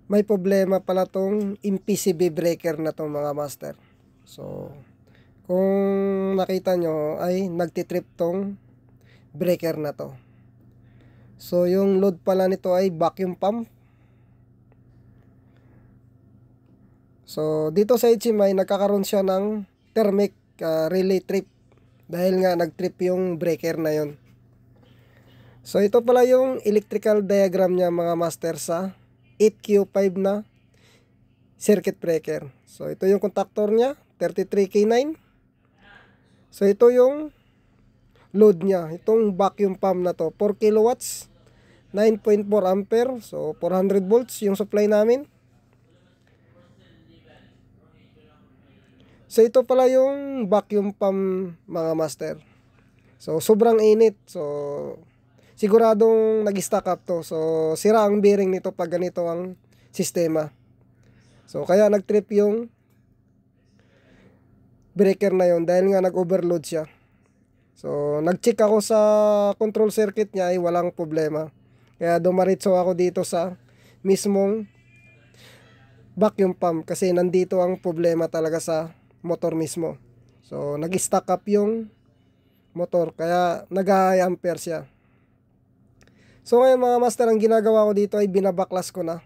may problema pala tong MPCB breaker na to mga master. So kung nakita nyo ay nagtitrip tong breaker na to. So yung load pala nito ay vacuum pump. So dito sa HMI nagkakaroon siya ng thermic relay trip dahil nga nagtrip yung breaker na yon. So ito pala yung electrical diagram niya mga master sa 8Q5 na circuit breaker. So ito yung contactor niya, 33K9. So ito yung load niya, itong vacuum pump na to, 4 kilowatts, 9.4 ampere, so 400 volts yung supply namin. So ito pala yung vacuum pump mga master. So sobrang init, so siguradong nag-stack up to. So sira ang bearing nito pag ganito ang sistema. So kaya nag-trip yung breaker na yon dahil nga nag-overload siya. So nag-check ako sa control circuit niya ay walang problema. Kaya dumaritso ako dito sa mismong vacuum pump kasi nandito ang problema talaga sa motor mismo. So nag-stack up yung motor kaya nag-high ampere siya. So ngayon mga master, ang ginagawa ko dito ay binabaklas ko na.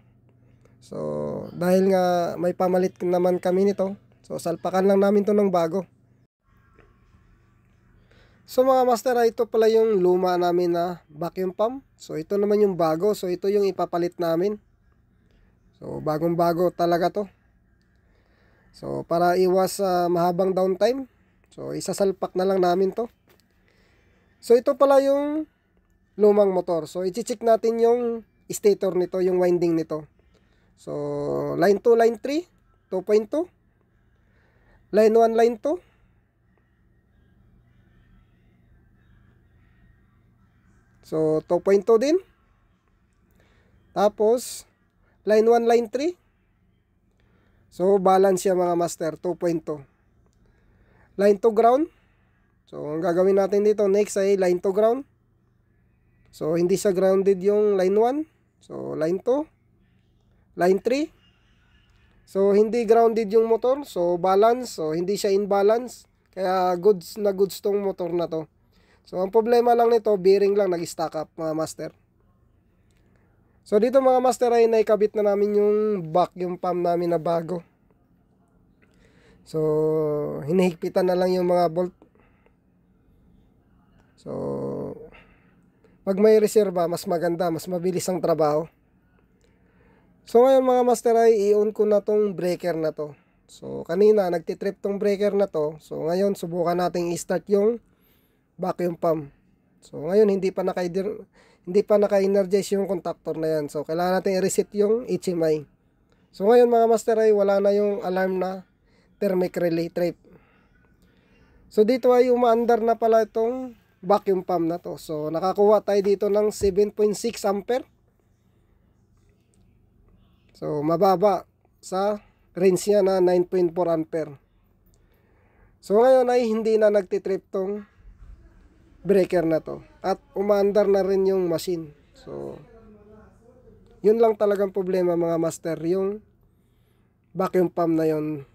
So dahil nga may pamalit naman kami nito, so salpakan lang namin to ng bago. So mga master, ito pala yung luma namin na vacuum pump. So ito naman yung bago, so ito yung ipapalit namin. So bagong bago talaga to. So para iwas mahabang downtime, so isasalpak na lang namin to. So ito pala yung lumang motor. So i-check natin yung stator nito, yung winding nito. So line 2, line 3, 2.2. Line 1, line 2. So 2.2 din. Tapos line 1, line 3. So balance siya mga master, 2.2. Line 2 ground. So ang gagawin natin dito next ay line 2 ground. So hindi siya grounded yung line 1. So line 2, line 3. So hindi grounded yung motor, so balance, so hindi siya in balance. Kaya goods na goods tong motor na to. So ang problema lang nito, bearing lang nag-stack up mga master. So dito mga master ay naikabit na namin yung vacuum pump namin na bago. So hinihigpitan na lang yung mga bolt. So pag may reserba, mas maganda, mas mabilis ang trabaho. So ngayon mga master ay i-on ko na tong breaker na to. So kanina nagtitrip tong breaker na to. So ngayon subukan nating i-start yung vacuum pump. So ngayon hindi pa naka-energize yung contactor na yan. So kailangan natin i-reset yung HMI. So ngayon mga master ay wala na yung alarm na thermic relay trip. So dito ay umaandar na pala itong vacuum pump na to. So nakakuha tayo dito ng 7.6 ampere. So mababa sa range niya na 9.4 ampere. So ngayon ay hindi na nagtitrip tong breaker na to. At umaandar na rin yung machine. So yun lang talagang problema mga master, yung vacuum pump na yun.